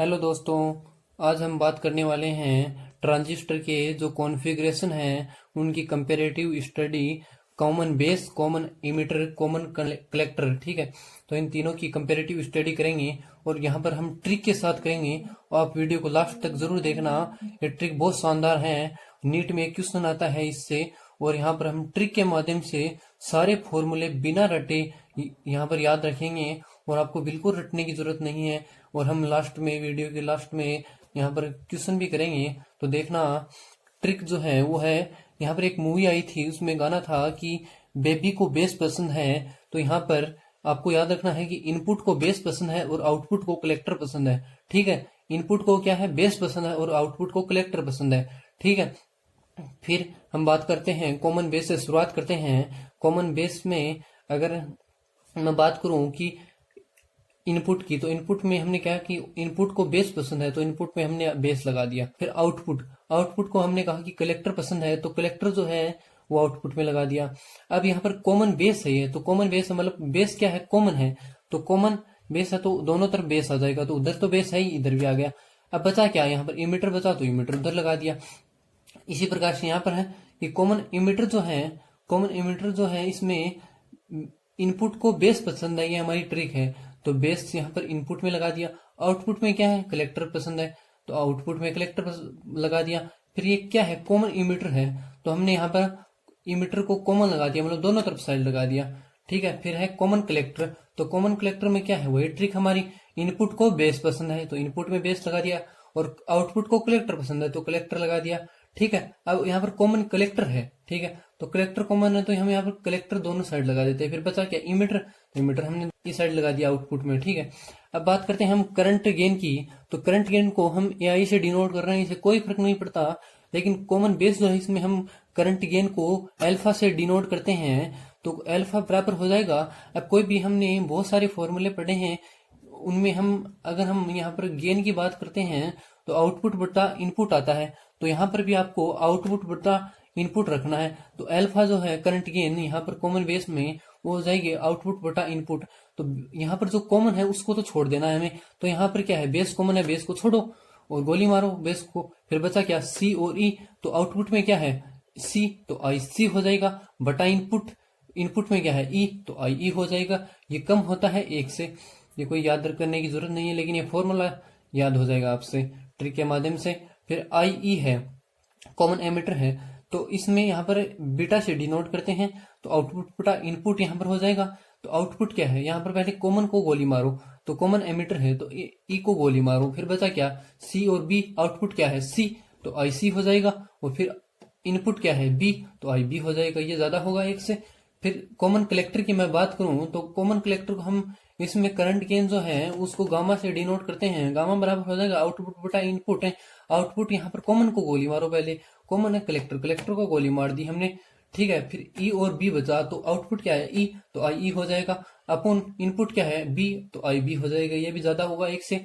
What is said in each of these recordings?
Hello दोस्तों। आज हम बात करने वाले हैं ट्रांजिस्टर के जो कॉन्फ़िगरेशन हैं उनकी comparative study. Common base, common emitter, common collector. ठीक है, तो इन तीनों की कंपैरेटिव स्टडी करेंगे और यहाँ पर हम ट्रिक के साथ करेंगे। और आप वीडियो को लास्ट तक जरूर देखना, ये ट्रिक बहुत शानदार है। नीट में क्वेश्चन आता है इससे। और यहाँ पर हम ट्रिक के माध्यम से सारे फॉर्मूले बिना रटे यहाँ पर याद रखेंगे और आपको बिल्कुल रटने की जरूरत नहीं है। और हम लास्ट में, वीडियो के लास्ट में यहाँ पर क्वेश्चन भी करेंगे, तो देखना। ट्रिक जो है वो है, यहाँ पर एक मूवी आई थी, उसमें गाना था कि बेबी को बेस पसंद है। तो यहाँ पर आपको याद रखना है कि इनपुट को बेस पसंद है और आउटपुट को कलेक्टर पसंद है। ठीक है, इनपुट को क्या है, बेस पसंद है और आउटपुट को कलेक्टर पसंद है। ठीक है, फिर हम बात करते हैं कॉमन बेस से शुरुआत करते हैं। कॉमन बेस में अगर मैं बात करूं कि इनपुट की, तो इनपुट में हमने क्या कि इनपुट को बेस पसंद है तो इनपुट में हमने बेस लगा दिया। फिर आउटपुट, आउटपुट को हमने कहा कि कलेक्टर पसंद है तो कलेक्टर जो है वो आउटपुट में लगा दिया। अब यहाँ पर कॉमन बेस है ये, तो कॉमन बेस मतलब बेस क्या है, कॉमन है। तो कॉमन बेस है तो दोनों तरफ बेस आ जाएगा, तो उधर तो बेस है ही, इधर भी आ गया। अब बचा क्या, यहाँ पर इमीटर बचा, तो इमीटर उधर लगा दिया। इसी प्रकार से यहाँ पर है कि कॉमन इमीटर जो है, कॉमन इमीटर जो है इसमें इनपुट को बेस पसंद है, ये हमारी ट्रिक है। तो बेस यहाँ पर इनपुट में लगा दिया। आउटपुट में क्या है, कलेक्टर पसंद है, तो आउटपुट में कलेक्टर लगा दिया। फिर ये क्या है, कॉमन इमीटर है, तो हमने यहाँ पर इमीटर को कॉमन लगा दिया, मतलब दोनों तरफ साइड लगा दिया। ठीक है, फिर है कॉमन कलेक्टर, तो कॉमन कलेक्टर में क्या है, वही ट्रिक हमारी। इनपुट को बेस पसंद है तो इनपुट में बेस लगा दिया, और आउटपुट को कलेक्टर पसंद है तो कलेक्टर लगा दिया। ठीक है, अब यहाँ पर कॉमन कलेक्टर है। ठीक है, तो कलेक्टर कॉमन है तो हम यहाँ पर कलेक्टर दोनों साइड लगा देते हैं। फिर बचा क्या, इमीटर, तो इमीटर हमने इस साइड लगा दिया आउटपुट में। ठीक है, अब बात करते हैं हम करंट गेन की। तो करंट गेन को हम एआई से डिनोट कर रहे हैं, इसे कोई फर्क नहीं पड़ता, लेकिन कॉमन बेस जो है इसमें हम करंट गेन को अल्फा से डिनोट करते हैं। तो अल्फा बराबर हो जाएगा, अब कोई भी हमने बहुत सारे फॉर्मूले पढ़े हैं उनमें हम अगर हम यहाँ पर गेन की बात करते हैं तो आउटपुट बटा इनपुट आता है। तो यहाँ पर भी आपको आउटपुट बटा इनपुट रखना है। तो अल्फा जो है करंट गेन यहाँ पर कॉमन बेस में वो हो जाएगी आउटपुट बटा इनपुट। तो यहाँ पर जो कॉमन है उसको तो छोड़ देना है हमें। तो यहाँ पर क्या है, बेस कॉमन है, बेस को छोड़ो और गोली मारो बेस को। फिर बचा क्या, सी और ई, तो आउटपुट में क्या है, सी, तो आई सी हो जाएगा, बटा इनपुट, इनपुट में क्या है, ई, तो आई ई हो जाएगा। ये कम होता है एक से, ये कोई याद करने की जरूरत नहीं है, लेकिन ये फॉर्मूला याद हो जाएगा आपसे ट्रिक के माध्यम से। फिर आई ई है, कॉमन एमीटर है, तो इसमें यहाँ पर बीटा से डिनोट करते हैं, तो आउटपुट बटा इनपुट यहाँ पर हो जाएगा। तो आउटपुट क्या है, यहाँ पर पहले कॉमन को गोली मारो, तो कॉमन एमीटर है तो ई को गोली मारो। फिर बचा क्या, सी और बी, आउटपुट क्या है, सी, तो आई सी हो जाएगा। और फिर इनपुट क्या है, बी, तो आई बी हो जाएगा, ये ज्यादा होगा एक से। फिर कॉमन कलेक्टर की मैं बात करूं तो कॉमन कलेक्टर को हम इसमें करंट गेन जो है उसको गामा से डिनोट करते हैं। गामा बराबर हो जाएगा आउटपुट बटा इनपुट है। आउटपुट यहाँ पर कॉमन को गोली मारो, पहले कॉमन है कलेक्टर, कलेक्टर को गोली मार दी हमने। ठीक है, फिर ई और बी बचा, तो आउटपुट क्या है, ई, तो आई ई हो जाएगा। अपन इनपुट क्या है, बी, तो आई बी हो जाएगा, ये भी ज्यादा होगा एक से।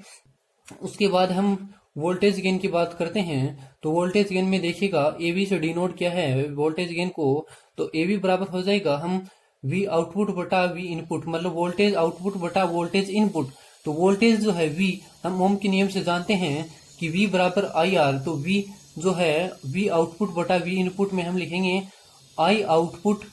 उसके बाद हम वोल्टेज गेन की बात करते हैं। तो वोल्टेज गेन में देखिएगा एवी से डिनोट किया है वोल्टेज गेन को, तो एवी बराबर हो जाएगा हम वी आउटपुट बटा वी इनपुट, मतलब वोल्टेज आउटपुट बटा वोल्टेज इनपुट। तो वोल्टेज जो है वी, हम ओम के नियम से जानते हैं कि वी बराबर आई आर, तो वी जो है वी आउटपुट बटा वी इनपुट में हम लिखेंगे आई आउटपुट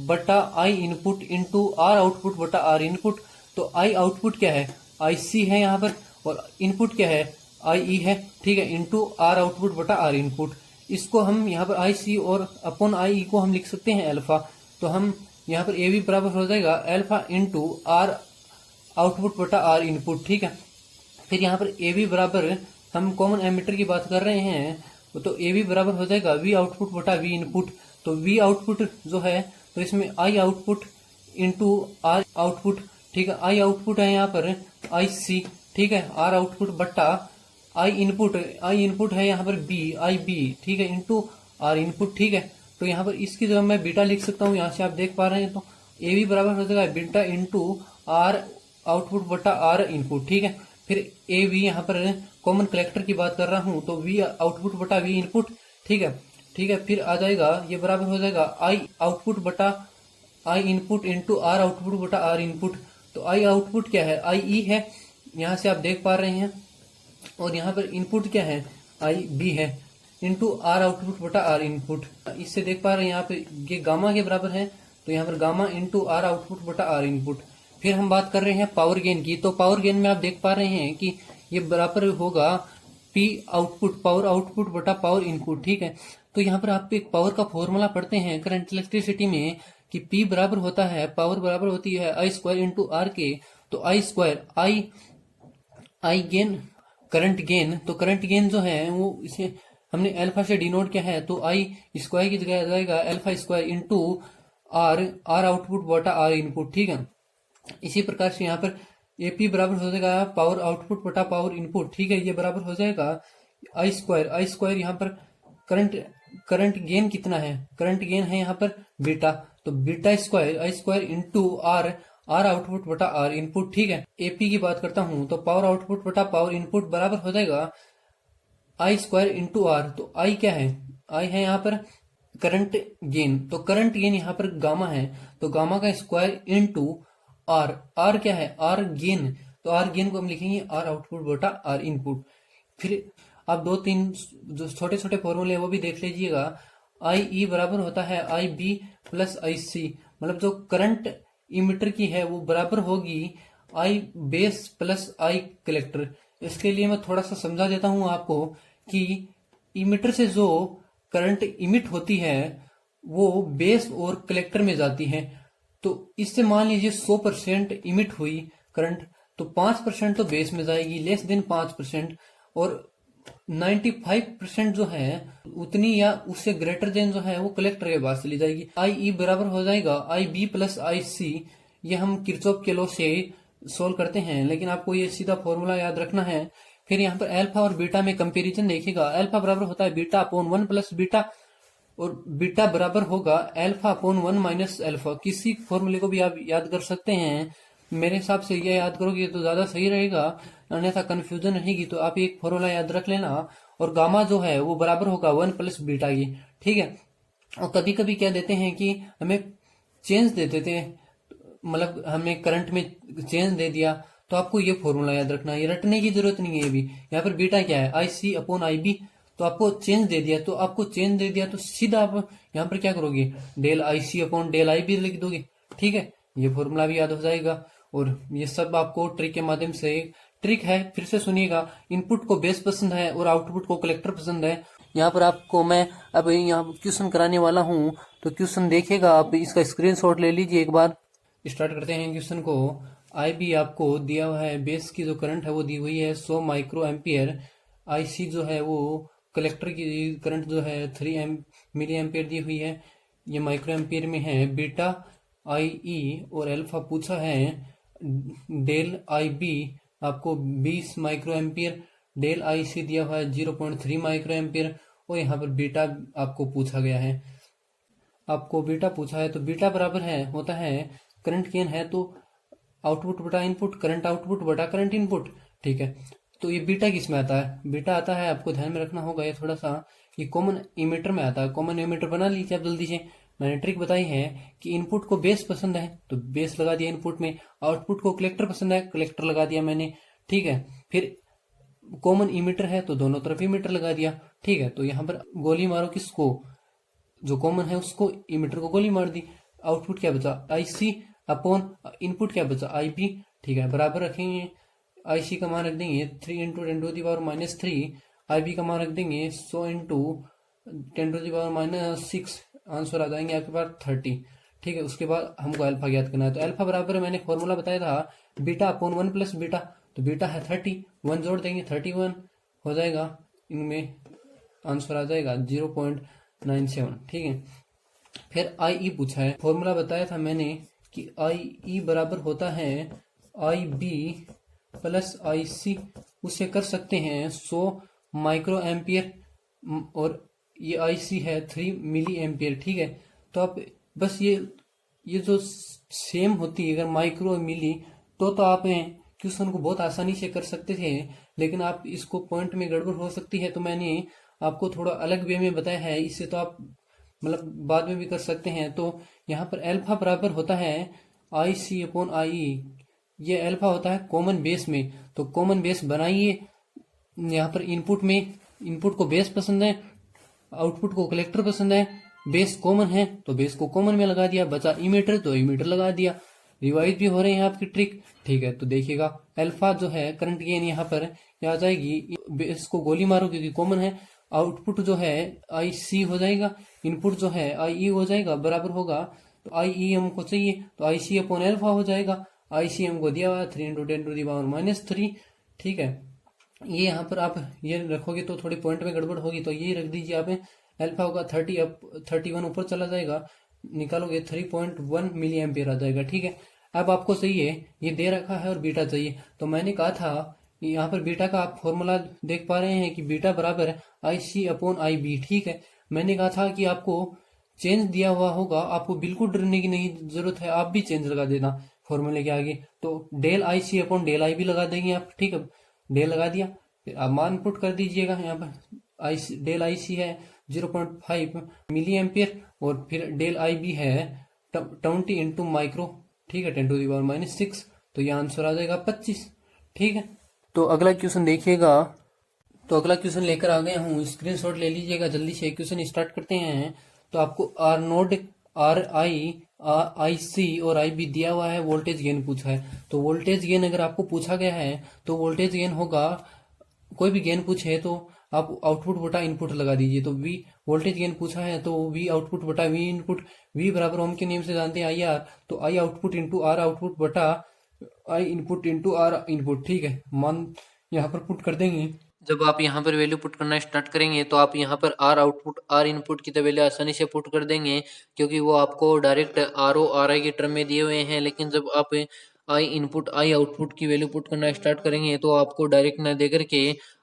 बटा I input into R output बटा आर इनपुट। तो आई आउटपुट क्या है, आई सी है यहाँ पर, और इनपुट क्या है, आई ई है। ठीक है, इंटू आर आउटपुट बटा आर इनपुट। इसको हम यहाँ पर आई सी और अपॉन आई ई को हम लिख सकते हैं अल्फा। तो हम यहाँ पर ए भी बराबर हो जाएगा अल्फा इंटू आर आउटपुट बटा आर इनपुट। ठीक है, फिर यहाँ पर ए भी बराबर, हम कॉमन एमीटर की बात कर रहे हैं, तो ए भी बराबर हो जाएगा वी आउटपुट बटा वी इनपुट। तो वी आउटपुट जो है, तो इसमें I output into R output. ठीक है, आई आउटपुट है यहाँ पर आई सी। ठीक है, आर आउटपुट बट्टा आई इनपुट है यहाँ पर बी, आई बी। ठीक है, इंटू आर इनपुट। ठीक है, तो यहाँ पर इसकी जगह मैं बीटा लिख सकता हूँ, यहाँ से आप देख पा रहे हैं। तो ए भी बराबर हो जाएगा बीटा इंटू आर आउटपुट बटा आर इनपुट। ठीक है, फिर ए वी यहाँ पर कॉमन कलेक्टर की बात कर रहा हूँ, तो वी आउटपुट बटा वी इनपुट। ठीक है, ठीक है, फिर आ जाएगा ये बराबर हो जाएगा आई आउटपुट बटा I input into R output बटा आर इनपुट। तो आई आउटपुट क्या है, आई ई है, यहाँ से आप देख पा रहे हैं और यहाँ पर इनपुट क्या है, आई बी है, इंटू आर आउटपुट बटा आर इनपुट। इससे देख पा रहे हैं यहाँ पे ये गामा के बराबर है, तो यहाँ पर गामा इंटू आर आउटपुट बटा आर इनपुट। फिर हम बात कर रहे हैं पावर गेन की, तो पावर गेन में आप देख पा रहे हैं कि ये बराबर होगा पी आउटपुट, पावर आउटपुट बटा पावर इनपुट। ठीक है, तो यहाँ पर आप एक पावर का फॉर्मूला पढ़ते हैं करंट इलेक्ट्रिसिटी में कि पी बराबर होता है, पावर बराबर होती है आई स्क्वायर इंटू आर के। तो I square, I gain, current gain, तो करंट गेन जो है वो इसे हमने अल्फा से डिनोट किया है, तो आई स्क्वायर की जगह आ जाएगा alpha square into R output बटा आर इनपुट। ठीक है, इसी प्रकार से यहाँ पर एपी बराबर हो जाएगा पावर आउटपुट बटा पावर इनपुट। ठीक है, ये बराबर हो जाएगा आई स्क्वायर यहाँ पर करंट गेन कितना है, करंट गेन है यहाँ पर बीटा, तो beta square I square into R output बटा आर इनपुट। ठीक है, एपी की बात करता हूं तो पावर आउटपुट बटा पावर इनपुट बराबर हो जाएगा आई स्क्वायर इंटू आर। तो आई क्या है, आई है यहाँ पर करंट गेन, तो करंट गेन यहाँ पर गामा है, तो गामा का स्क्वायर इंटू आर क्या है, आर गेन, तो आर गेन को हम लिखेंगे आर आउटपुट बटा आर इनपुट। फिर आप दो तीन जो छोटे छोटे फॉर्मूले वो भी देख लीजिएगा। आई ई बराबर होता है आई बी प्लस आई सी, मतलब जो करंट इमीटर की है वो बराबर होगी आई बेस प्लस आई कलेक्टर। इसके लिए मैं थोड़ा सा समझा देता हूं आपको कि इमीटर से जो करंट इमिट होती है वो बेस और कलेक्टर में जाती है। तो इससे मान लीजिए 100% इमिट हुई करंट, तो 5% तो बेस में जाएगी, लेस देन 5%, और 95% जो है उतनी या उससे ग्रेटर देन जो है वो कलेक्टर के पास चली जाएगी। आई ई बराबर हो जाएगा आई बी प्लस आई सी। ये हम किरचॉफ के लॉ से सोल्व करते हैं, लेकिन आपको ये सीधा फॉर्मूला याद रखना है। फिर यहाँ पर अल्फा और बीटा में कंपैरिजन देखिएगा, अल्फा बराबर होता है बीटा अपॉन 1 प्लस बीटा, और बीटा बराबर होगा अल्फा अपॉन 1 माइनस अल्फा। किसी फॉर्मूले को भी आप याद कर सकते हैं, मेरे हिसाब से ये याद करोगे तो ज्यादा सही रहेगा, अन्यथा कंफ्यूजन रहेगी। तो आप एक फॉर्मूला याद रख लेना, और गामा जो है वो बराबर होगा 1 प्लस बीटा की। ठीक है, और कभी कभी क्या देते हैं कि हमें चेंज दे देते हैं, मतलब हमें करंट में चेंज दे दिया, तो आपको ये फॉर्मूला याद रखना है, ये रटने की जरूरत नहीं है। अभी यहाँ पर बीटा क्या है, आई सी अपॉन आई बी, तो आपको चेंज दे दिया, तो सीधा आप यहाँ पर क्या करोगे, del I C upon del I B लिख दोगे। ठीक है, ये फॉर्मूला भी याद हो जाएगा। और ये सब आपको ट्रिक के माध्यम से, ट्रिक है फिर से सुनिएगा, इनपुट को बेस पसंद है और आउटपुट को कलेक्टर पसंद है। यहाँ पर आपको मैं अब यहाँ क्वेश्चन कराने वाला हूँ, तो क्वेश्चन देखिएगा आप, इसका स्क्रीनशॉट ले लीजिए एक बार। स्टार्ट करते हैं क्वेश्चन को। आई बी आपको दिया हुआ है, बेस की जो करंट है वो दी हुई है 100 माइक्रो एम्पियर, आई सी जो है वो कलेक्टर की करंट जो है 3 मिली एम्पियर दी हुई है, ये माइक्रो एम्पियर में है। बीटा आई ई और अल्फा पूछा है, डेल आई बी आपको 20 माइक्रो एम्पियर, डेल आई सी दिया हुआ है 0.3 माइक्रो एम्पियर, और यहाँ पर बीटा आपको पूछा गया है, आपको बीटा पूछा है। तो बीटा बराबर है होता है करंट गेन है तो आउटपुट बटा इनपुट, करंट आउटपुट बटा करंट इनपुट। ठीक है, तो ये बीटा किस में आता है, बीटा आता है, आपको ध्यान में रखना होगा ये थोड़ा सा, ये कॉमन इमीटर में आता है। कॉमन इमीटर बना लीजिए आप जल्दी से। मैंने ट्रिक बताई है कि इनपुट को बेस पसंद है तो बेस लगा दिया इनपुट में, आउटपुट को कलेक्टर पसंद है, कलेक्टर लगा दिया मैंने। ठीक है, फिर कॉमन इमीटर है तो दोनों तरफ इमीटर लगा दिया। ठीक है, तो यहाँ पर गोली मारो किसको, जो कॉमन है उसको, इमीटर को गोली मार दी। आउटपुट क्या बचा, आई सी अपॉन इनपुट क्या बचा, आई बी। ठीक है, बराबर रखेंगे, आई सी का मान रख देंगे 3 into 10 to the power -3, I B का मान रख देंगे 100 into 10 to the power -6, answer आ जाएंगे आपके पास 30। ठीक है, उसके बाद हमको अल्फा ज्ञात करना है, तो अल्फा बराबर मैंने फॉर्मूला बताया था बीटा अपॉन 1 प्लस बीटा, तो बीटा है 30, 1 जोड़ देंगे 31 हो जाएगा, इनमें आंसर आ जाएगा 0.97। ठीक है, फिर आई ई पूछा है, फॉर्मूला बताया था मैंने कि आई ई बराबर होता है आई बी प्लस आई सी, उसे कर सकते हैं 100 माइक्रो एम्पियर, और ये आई सी है 3 मिली एम्पियर। ठीक है, तो आप बस ये जो सेम होती है अगर माइक्रो मिली, तो आप क्वेश्चन को बहुत आसानी से कर सकते थे, लेकिन आप इसको पॉइंट में गड़बड़ हो सकती है, तो मैंने आपको थोड़ा अलग वे में बताया है, इससे तो आप मतलब बाद में भी कर सकते हैं। तो यहाँ पर अल्फा बराबर होता है आई सी अपॉन आई ई, ये अल्फा होता है कॉमन बेस में, तो कॉमन बेस बनाइए यहाँ पर इनपुट को बेस पसंद है, आउटपुट को कलेक्टर पसंद है, बेस कॉमन है तो बेस को कॉमन में लगा दिया, बचा इमीटर तो इमीटर लगा दिया। रिवाइज भी हो रहे हैं आपकी ट्रिक, ठीक है। तो देखिएगा अल्फा जो है करंट गेन यहाँ पर आ जाएगी, बेस को गोली मारो क्योंकि कॉमन है, आउटपुट जो है आई सी हो जाएगा, इनपुट जो है आई ई हो जाएगा, बराबर होगा तो आई ई हमको चाहिए तो आई सी अपॉन अल्फा हो जाएगा। आई सी हमको दिया हुआ है 3 × 10⁻⁻3, ठीक है। ये यहाँ पर आप ये रखोगे तो थोड़ी पॉइंट में गड़बड़ होगी, तो ये रख दीजिए आप, अल्फा होगा 30, अब 31 ऊपर चला जाएगा, निकालोगे 3.1 मिली एम्पियर आ जाएगा, ठीक है। अब आपको चाहिए, ये दे रखा है और बीटा चाहिए, तो मैंने कहा था यहाँ पर बीटा का आप फॉर्मूला देख पा रहे हैं कि बीटा बराबर है आई सी अपॉन आई बी, ठीक है। मैंने कहा था कि आपको चेंज दिया हुआ होगा, आपको बिल्कुल डरने की नहीं जरूरत है, आप भी चेंज लगा देना फॉर्मूले के आगे, तो del I C upon del I भी लगा देंगे आप, ठीक है। डेल लगा दिया, फिर आप मान पुट कर दीजिएगा यहाँ पर, डेल आई सी है 0.5 मिली एम्पियर और फिर डेल आई बी है 20 × माइक्रो, ठीक है, 10⁻⁻6, तो ये आंसर आ जाएगा 25, ठीक है। तो अगला क्वेश्चन देखिएगा, तो अगला क्वेश्चन लेकर आ गया हूँ, स्क्रीनशॉट ले लीजिएगा जल्दी से, क्वेश्चन स्टार्ट करते हैं। तो आपको आर नोड, आर आई सी और आई बी दिया हुआ है, वोल्टेज गेन पूछा है। तो वोल्टेज गेन अगर आपको पूछा गया है तो वोल्टेज गेन होगा, कोई भी गेन पूछे तो आप आउटपुट बटा इनपुट लगा दीजिए। तो वी वोल्टेज गेन पूछा है तो वी आउटपुट बटा वी इनपुट, वी बराबर ओम के नियम से जानते हैं आई आर, तो I output into R output बटा I input into R input, ठीक है। मान यहाँ पर पुट कर देंगे, जब आप यहाँ पर वैल्यू पुट करना स्टार्ट करेंगे तो आप यहाँ पर आर आउटपुट आर इनपुट की तो वैल्यू आसानी से पुट कर देंगे, क्योंकि वो आपको direct R O R I के टर्म में दिए हुए हैं। लेकिन जब आप आई इनपुट आई आउटपुट की वैल्यू पुट करना स्टार्ट करेंगे तो आपको डायरेक्ट ना दे करके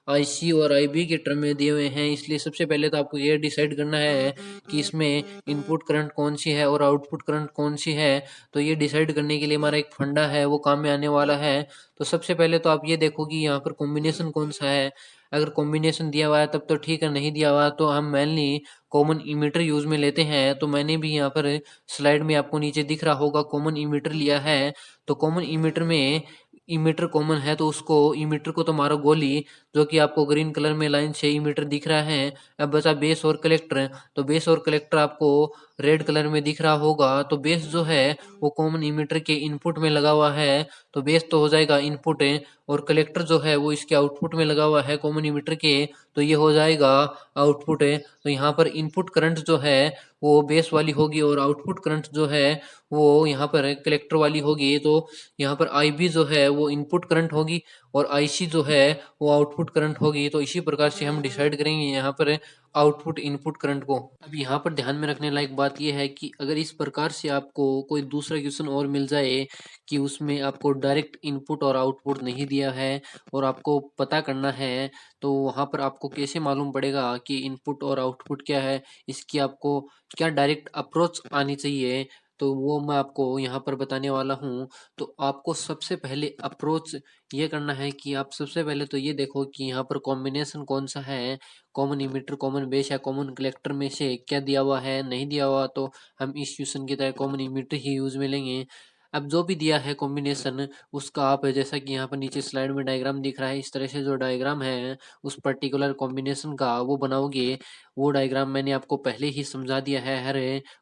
आई सी और आई बी के टर्म में दिए हुए हैं। इसलिए सबसे पहले तो आपको ये डिसाइड करना है कि इसमें इनपुट करंट कौन सी है और आउटपुट करंट कौन सी है। तो ये डिसाइड करने के लिए हमारा एक फंडा है, वो काम में आने वाला है। तो सबसे पहले तो आप ये देखो कि यहाँ पर कॉम्बिनेशन कौन सा है। अगर कॉम्बिनेशन दिया हुआ है तब तो ठीक है, नहीं दिया हुआ तो हम मेनली कॉमन इमीटर यूज में लेते हैं। तो मैंने भी यहाँ पर स्लाइड में आपको नीचे दिख रहा होगा कॉमन इमीटर लिया है। तो कॉमन इमीटर में इमीटर कॉमन है तो उसको इमीटर को तो मारो गोली, जो कि आपको ग्रीन कलर में लाइन से इमीटर दिख रहा है। अब बचा बेस और कलेक्टर, तो बेस और कलेक्टर आपको रेड कलर में दिख रहा होगा। तो बेस जो है वो कॉमन इमीटर के इनपुट में लगा हुआ है, तो बेस तो हो जाएगा इनपुट है, और कलेक्टर जो है वो इसके आउटपुट में लगा हुआ है कॉमन इमीटर के, तो ये हो जाएगा आउटपुट है। तो यहाँ पर इनपुट करंट जो है वो बेस वाली होगी और आउटपुट करंट जो है वो यहाँ पर कलेक्टर वाली होगी। तो यहाँ पर आई बी जो है वो इनपुट करंट होगी और आई सी जो है वो आउटपुट करंट होगी। तो इसी प्रकार से हम डिसाइड करेंगे यहाँ पर आउटपुट इनपुट करंट को। अब यहाँ पर ध्यान में रखने लायक बात यह है कि अगर इस प्रकार से आपको कोई दूसरा क्वेश्चन और मिल जाए कि उसमें आपको डायरेक्ट इनपुट और आउटपुट नहीं दिया है और आपको पता करना है, तो वहाँ पर आपको कैसे मालूम पड़ेगा कि इनपुट और आउटपुट क्या है, इसकी आपको क्या डायरेक्ट अप्रोच आनी चाहिए, तो वो मैं आपको यहाँ पर बताने वाला हूँ। तो आपको सबसे पहले अप्रोच ये करना है कि आप सबसे पहले तो ये देखो कि यहाँ पर कॉम्बिनेशन कौन सा है, कॉमन इमीटर, कॉमन बेस या कॉमन कलेक्टर में से क्या दिया हुआ है। नहीं दिया हुआ तो हम इस क्वेश्चन की तरह कॉमन इमीटर ही यूज में लेंगे। अब जो भी दिया है कॉम्बिनेशन उसका आप जैसा कि यहाँ पर नीचे स्लाइड में डायग्राम दिख रहा है, इस तरह से जो डायग्राम है उस पर्टिकुलर कॉम्बिनेशन का वो बनाओगे। वो डायग्राम मैंने आपको पहले ही समझा दिया है हर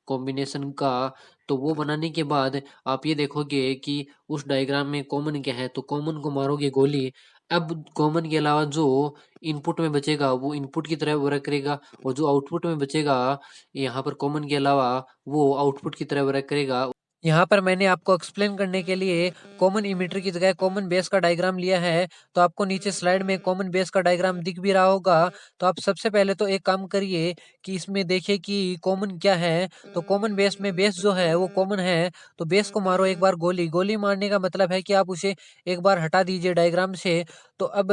कॉम्बिनेशन का। तो वो बनाने के बाद आप ये देखोगे कि उस डायग्राम में कॉमन क्या है, तो कॉमन को मारोगे गोली। अब कॉमन के अलावा जो इनपुट में बचेगा वो इनपुट की तरह वर्क करेगा, और जो आउटपुट में बचेगा यहाँ पर कॉमन के अलावा वो आउटपुट की तरह वर्क करेगा। यहाँ पर मैंने आपको एक्सप्लेन करने के लिए कॉमन इमीटर की जगह कॉमन बेस का डायग्राम लिया है। तो आपको नीचे स्लाइड में कॉमन बेस का डायग्राम दिख भी रहा होगा। तो आप सबसे पहले तो एक काम करिए कि इसमें देखिए कि कॉमन क्या है। तो कॉमन बेस में बेस जो है वो कॉमन है, तो बेस को मारो एक बार गोली। गोली मारने का मतलब है कि आप उसे एक बार हटा दीजिए डायग्राम से। तो अब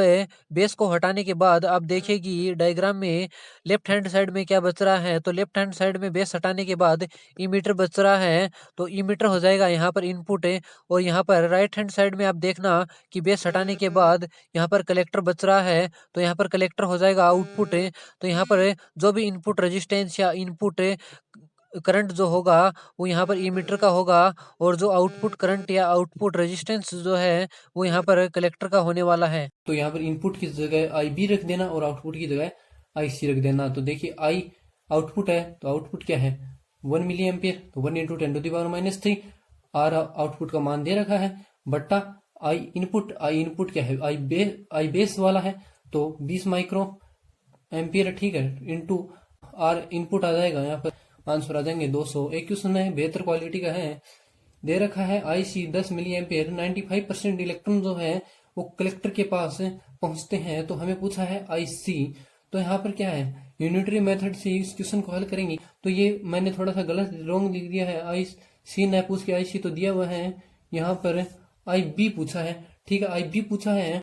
बेस को हटाने के बाद आप देखिए कि डायग्राम में लेफ्ट हैंड साइड में क्या बच रहा है। तो लेफ्ट हैंड साइड में बेस हटाने के बाद इमीटर बच रहा है, तो इमीटर हो जाएगा यहाँ पर इनपुट है। और यहाँ पर राइट हैंड साइड में आप देखना कि बेस हटाने के बाद यहाँ पर कलेक्टर बच रहा है, तो यहाँ पर कलेक्टर हो जाएगा आउटपुट है। तो यहाँ पर जो भी इनपुट रेजिस्टेंस या इनपुट करंट जो होगा वो यहाँ पर इमीटर का होगा, और जो आउटपुट करंट या आउटपुट रेजिस्टेंस जो है वो यहाँ पर कलेक्टर का होने वाला है। तो यहाँ पर इनपुट की जगह आई बी रख देना और आउटपुट की जगह आई सी रख देना। तो देखिए आई आउटपुट है, तो आउटपुट क्या है 1 मिली एम्पियर, तो 1 × 10⁻³ आर आउटपुट का मान दे रखा है, बट्टा आई इनपुट क्या है आई बेस वाला है, तो 20 माइक्रो एम्पियर, ठीक है, इंटू आर इनपुट आ जाएगा, यहाँ पर आंसर आ जाएंगे 200। एक क्वेश्चन है बेहतर क्वालिटी का है, दे रखा है आई सी 10 मिली एम्पियर, 95% इलेक्ट्रॉन जो है वो कलेक्टर के पास पहुंचते हैं, तो हमें पूछा है आई सी। तो यहाँ पर क्या है, यूनिटरी मेथड से इस क्वेश्चन को हल करेंगे। तो ये मैंने थोड़ा सा गलत रॉन्ग लिख दिया है, आई सी न पूछ के आई सी तो दिया हुआ है, यहाँ पर आई बी पूछा है, ठीक है, आई बी पूछा है।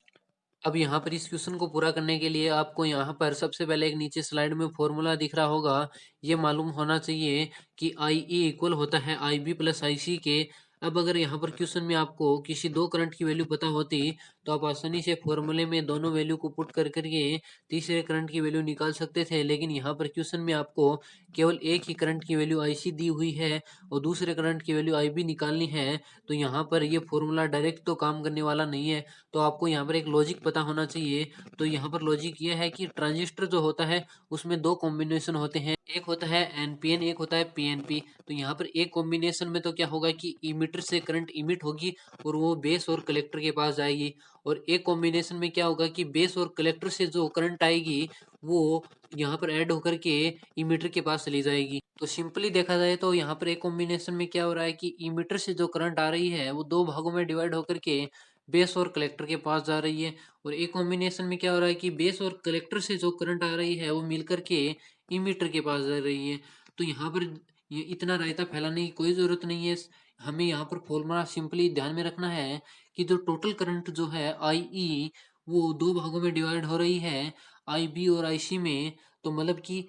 अब यहाँ पर इस क्वेश्चन को पूरा करने के लिए आपको यहाँ पर सबसे पहले एक नीचे स्लाइड में फॉर्मूला दिख रहा होगा, ये मालूम होना चाहिए कि आई ई इक्वल होता है आई बी प्लस आई सी के। अब अगर यहाँ पर क्वेश्चन में आपको किसी दो करंट की वैल्यू पता होती तो आप आसानी से फॉर्मूले में दोनों वैल्यू को पुट कर करके तीसरे करंट की वैल्यू निकाल सकते थे, लेकिन यहाँ पर क्वेश्चन में आपको केवल एक ही करंट की वैल्यू आई सी दी हुई है और दूसरे करंट की वैल्यू आई बी निकालनी है। तो यहाँ पर ये फॉर्मूला डायरेक्ट तो काम करने वाला नहीं है, तो आपको यहाँ पर एक लॉजिक पता होना चाहिए। तो यहाँ पर लॉजिक ये है कि ट्रांजिस्टर जो होता है उसमें दो कॉम्बिनेशन होते हैं, एक होता है एनपीएन, एक होता है पीएनपी। तो यहाँ पर एक कॉम्बिनेशन में तो क्या होगा कि इमीटर से करंट इमिट होगी और वो बेस और कलेक्टर के पास जाएगी, और एक कॉम्बिनेशन में क्या होगा कि बेस और कलेक्टर से जो करंट आएगी वो यहाँ पर ऐड होकर के इमीटर के पास चली जाएगी। तो सिंपली देखा जाए तो यहाँ पर एक कॉम्बिनेशन में क्या हो रहा है कि इमीटर से जो करंट आ रही है वो दो भागों में डिवाइड होकर के बेस और कलेक्टर के पास जा रही है, और एक कॉम्बिनेशन में क्या हो रहा है कि बेस और कलेक्टर से जो करंट आ रही है वो मिलकर के इमीटर के पास जा रही है। तो यहाँ पर ये इतना रायता फैलाने की कोई ज़रूरत नहीं है, हमें यहाँ पर फॉर्मूला सिंपली ध्यान में रखना है कि जो टोटल करंट जो है आई ई वो दो भागों में डिवाइड हो रही है, आई बी और आई सी में। तो मतलब कि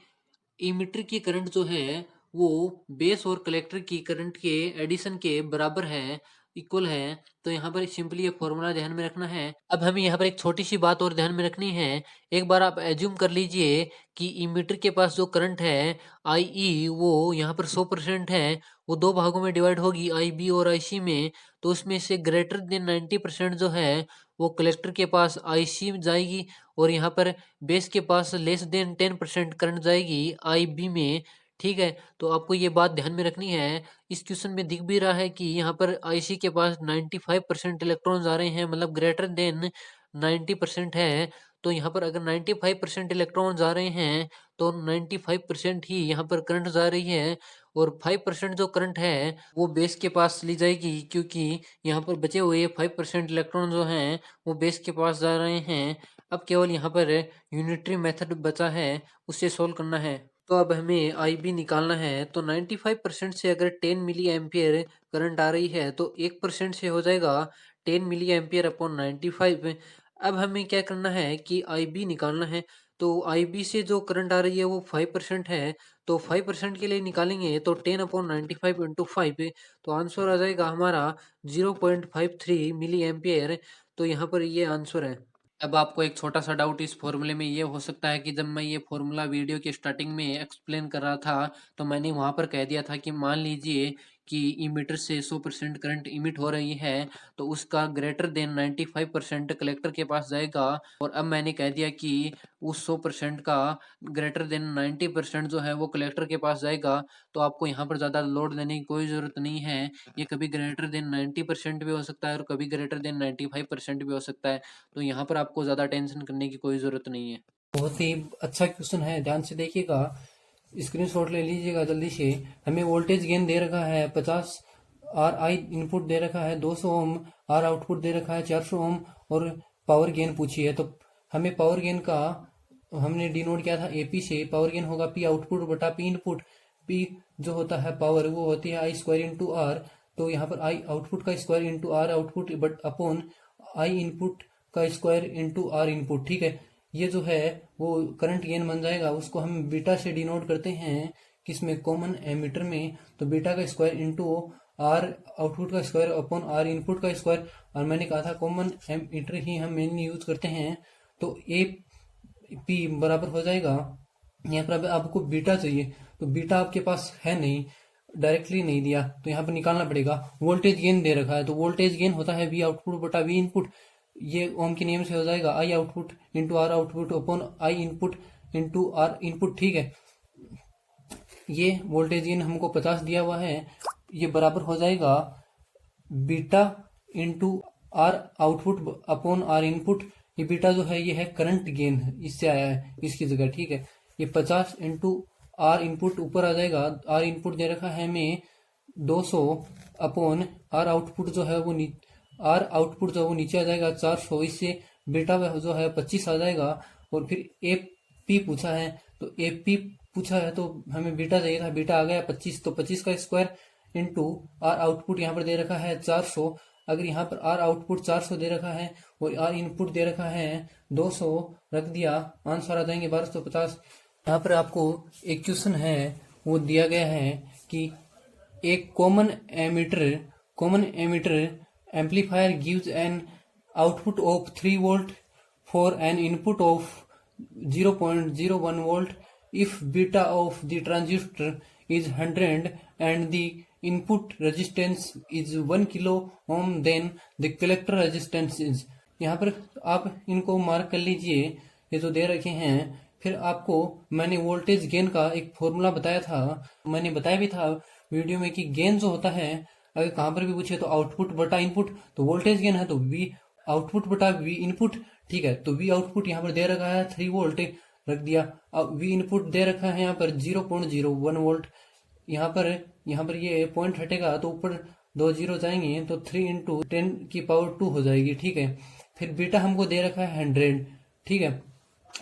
इमीटर की करंट जो है वो बेस और कलेक्टर की करंट के एडिशन के बराबर है, इक्वल है। तो यहाँ पर सिंपली ये फॉर्मूला ध्यान में रखना है। अब हमें यहाँ पर एक छोटी सी बात और ध्यान में रखनी है। एक बार आप एज्यूम कर लीजिए कि इमीटर के पास जो करंट है आई ई वो यहाँ पर 100% है, वो दो भागों में डिवाइड होगी आई बी और आई सी में। तो उसमें से ग्रेटर देन 90% जो है वो कलेक्टर के पास आई सी जाएगी, और यहाँ पर बेस के पास लेस देन 10% करंट जाएगी आई बी में। ठीक है, तो आपको ये बात ध्यान में रखनी है। इस क्वेश्चन में दिख भी रहा है कि यहाँ पर आईसी के पास 95% इलेक्ट्रॉन्स आ रहे हैं, मतलब ग्रेटर देन 90% है। तो यहाँ पर अगर 95% इलेक्ट्रॉन्स आ रहे हैं तो 95% ही यहाँ पर करंट जा रही है, और 5% जो करंट है वो बेस के पास ली जाएगी, क्योंकि यहाँ पर बचे हुए 5% इलेक्ट्रॉन जो हैं वो बेस के पास जा रहे हैं। अब केवल यहाँ पर यूनिटरी मेथड बचा है, उससे सोल्व करना है। तो अब हमें आई बी निकालना है। तो 95% से अगर 10 मिली एम्पियर करंट आ रही है तो 1% से हो जाएगा 10 मिली एम्पियर अपॉन 95। अब हमें क्या करना है कि आई बी निकालना है। तो आई बी से जो करंट आ रही है वो 5% है, तो 5% के लिए निकालेंगे तो 10/95 इंटू 5, तो आंसर आ जाएगा हमारा 0.53 मिली एम्पियर। तो यहाँ पर ये आंसर है। अब आपको एक छोटा सा डाउट इस फॉर्मूले में ये हो सकता है कि जब मैं ये फॉर्मूला वीडियो के स्टार्टिंग में एक्सप्लेन कर रहा था तो मैंने वहाँ पर कह दिया था कि मान लीजिए कि इमीटर से 100% करंट इमिट हो रही है तो उसका ग्रेटर देन 95% कलेक्टर के पास जाएगा, और अब मैंने कह दिया कि उस 100% का ग्रेटर देन 90% जो है वो कलेक्टर के पास जाएगा। तो आपको यहाँ पर ज़्यादा लोड देने की कोई ज़रूरत नहीं है, ये कभी ग्रेटर देन 90% भी हो सकता है और कभी ग्रेटर देन 95% भी हो सकता है। तो यहाँ पर आपको ज़्यादा टेंशन करने की कोई ज़रूरत नहीं है। बहुत ही अच्छा क्वेश्चन है, ध्यान से देखिएगा, स्क्रीनशॉट ले लीजिएगा जल्दी से। हमें वोल्टेज गेन दे रखा है 50, आर आई इनपुट दे रखा है 200 ओम, आर आउटपुट दे रखा है 400 ओम, और पावर गेन पूछी है। तो हमें पावर गेन का हमने डिनोट किया था एपी से, पावर गेन होगा पी आउटपुट बटा पी इनपुट। पी जो होता है पावर वो होती है आई स्क्वायर इंटू आर, तो यहाँ पर आई आउटपुट का square into R output but upon I input का स्क्वायर इंटू आर इनपुट। ठीक है, ये जो है वो करंट गेन बन जाएगा, उसको हम बीटा से डिनोट करते हैं किसमें, कॉमन एमीटर में। तो बीटा का स्क्वायर इंटू आर आउटपुट का स्क्वायर अपॉन आर इनपुट का स्क्वायर, और मैंने कहा था कॉमन एमीटर ही हम मेनली यूज करते हैं। तो ए पी बराबर हो जाएगा, यहाँ पर आपको बीटा चाहिए तो बीटा आपके पास है नहीं, डायरेक्टली नहीं दिया, तो यहाँ पर निकालना पड़ेगा। वोल्टेज गेन दे रखा है, तो वोल्टेज गेन होता है वी आउटपुट बटा वी इनपुट। ये ओम के नियम से हो जाएगा I output into R output upon I input into R input, ठीक है। ये वोल्टेज गेन हमको 50 दिया हुआ है, ये बराबर हो जाएगा beta into R output upon R input. ये बीटा जो है ये है करंट गेन, इससे आया है इसकी जगह, ठीक है। ये 50 इंटू आर इनपुट ऊपर आ जाएगा, आर इनपुट दे रखा है हमें 200 अपॉन आर आउटपुट जो है वो आर आउटपुट जो है वो नीचे आ जाएगा 400, इससे बीटा जो है 25 आ जाएगा। और फिर ए पी पूछा है, तो ए पी पूछा है तो हमें बीटा चाहिए था, बीटा आ गया 25, तो 25 का स्क्वायर इंटू आर आउटपुट यहाँ पर दे रखा है 400। अगर यहाँ पर आर आउटपुट 400 दे रखा है और आर इनपुट दे रखा है 200, रख दिया, आंसर आ जाएंगे 1250। यहाँ पर आपको एक क्वेश्चन है वो दिया गया है कि एक common ammeter amplifier gives an output of 3 volt for an input of 0.01 volt. If beta of the transistor is 100 and the input resistance is 1 kilo ohm, then the collector resistance is। यहाँ पर आप इनको mark कर लीजिए, ये तो दे रखे हैं। फिर आपको मैंने वोल्टेज गेन का एक फॉर्मूला बताया था, मैंने बताया भी था वीडियो में कि गेन जो होता है अगर कहाँ पर भी पूछे तो आउटपुट बटा इनपुट, तो वोल्टेज गेन है तो वी आउटपुट बटा वी इनपुट, ठीक है। तो वी आउटपुट यहाँ पर दे रखा है 3 वोल्ट, रख दिया। अब वी इनपुट दे रखा है यहाँ पर 0.01 वोल्ट, यहाँ पर ये पॉइंट हटेगा तो ऊपर 2 जीरो जाएंगे, तो 3 इंटू 10 की पावर 2 हो जाएगी, ठीक है। फिर बीटा हमको दे रखा है 100, ठीक है।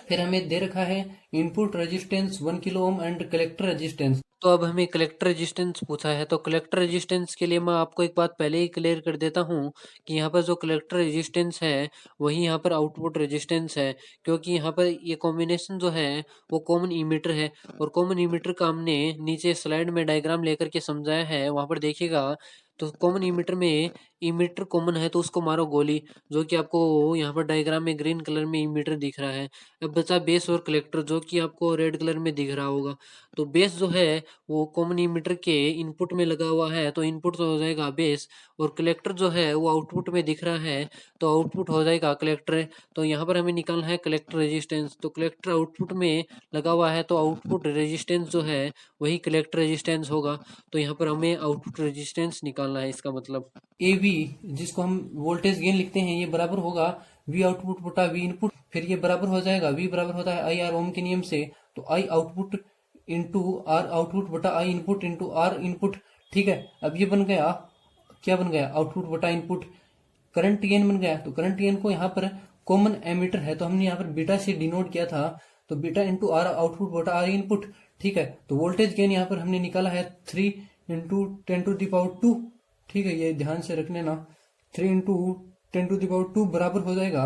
फिर हमें दे रखा है input resistance 1 kilo ohm and collector resistance. तो अब हमें कलेक्टर रेजिस्टेंस पूछा है, तो कलेक्टर रेजिस्टेंस के लिए मैं आपको एक बात पहले ही क्लियर कर देता हूँ कि यहाँ पर जो कलेक्टर रेजिस्टेंस है वही यहाँ पर आउटपुट रेजिस्टेंस है, क्योंकि यहाँ पर ये कॉम्बिनेशन जो है वो कॉमन इमीटर है। और कॉमन इमीटर का हमने नीचे स्लाइड में डायग्राम लेकर के समझाया है, वहाँ पर देखिएगा। तो कॉमन इमीटर में इमीटर कॉमन है तो उसको मारो गोली, जो कि आपको यहाँ पर डायग्राम में ग्रीन कलर में इमीटर दिख रहा है। अब बचा बेस और कलेक्टर, जो कि आपको रेड कलर में दिख रहा होगा। तो बेस जो है वो कॉमन इमीटर के इनपुट में लगा हुआ है, तो इनपुट तो हो जाएगा बेस, और कलेक्टर जो है वो आउटपुट में दिख रहा है तो आउटपुट हो जाएगा कलेक्टर। तो यहाँ पर हमें निकालना है कलेक्टर रेजिस्टेंस, तो कलेक्टर आउटपुट में लगा हुआ है तो आउटपुट रेजिस्टेंस जो है वही कलेक्टर रेजिस्टेंस होगा। तो यहाँ पर हमें आउटपुट रेजिस्टेंस निकालना है, इसका मतलब ए बी जिसको हम वोल्टेज गेन लिखते हैं ये बराबर होगा वी आउटपुट बटा वी इनपुट। फिर ये बराबर हो जाएगा, वी बराबर होता है आई आर ओम के नियम से, तो I output into R output बटा I input into R input, ठीक है। अब ये बन गया, क्या बन गया, आउटपुट बटा इनपुट, करंट गेन बन गया। तो करंट गेन को यहाँ पर कॉमन एमीटर है तो हमने यहाँ पर बीटा से डिनोट किया था, तो बीटा इंटू आर आउटपुट बटा आर इनपुट, ठीक है। तो वोल्टेज गेन यहाँ पर हमने निकाला है 3 इंटू 10⁻², ठीक है, ये ध्यान से रख लेना। 3 इंटू 10⁻² बराबर हो जाएगा,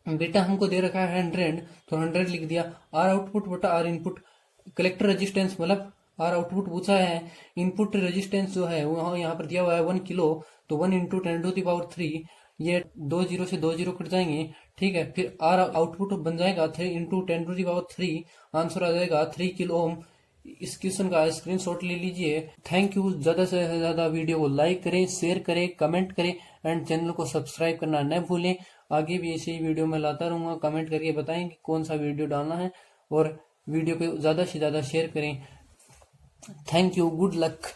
बीटा हमको दे रखा है 100 तो 100 लिख दिया, आर आउटपुट बटा आर इनपुट। कलेक्टर रेजिस्टेंस मतलब आर आउटपुट पूछा है, इनपुट रेजिस्टेंस जो है वो यहाँ पर दिया हुआ है 1 किलो, तो 1 इंटू 10⁻3, ये 2 जीरो से 2 जीरो कट जाएंगे, ठीक है। फिर आर आउटपुट बन जाएगा 3 इंटू 10⁻3, आंसर आ जाएगा 3 किलो ओम। इस क्वेश्चन का स्क्रीनशॉट ले लीजिए। Thank you. ज्यादा से ज्यादा वीडियो को लाइक करें, शेयर करें, कमेंट करें एंड चैनल को सब्सक्राइब करना न भूलें। आगे भी ऐसे ही वीडियो में लाता रहूंगा, कमेंट करके बताएं कि कौन सा वीडियो डालना है और वीडियो को ज्यादा से ज्यादा शेयर करें। Thank you, good luck.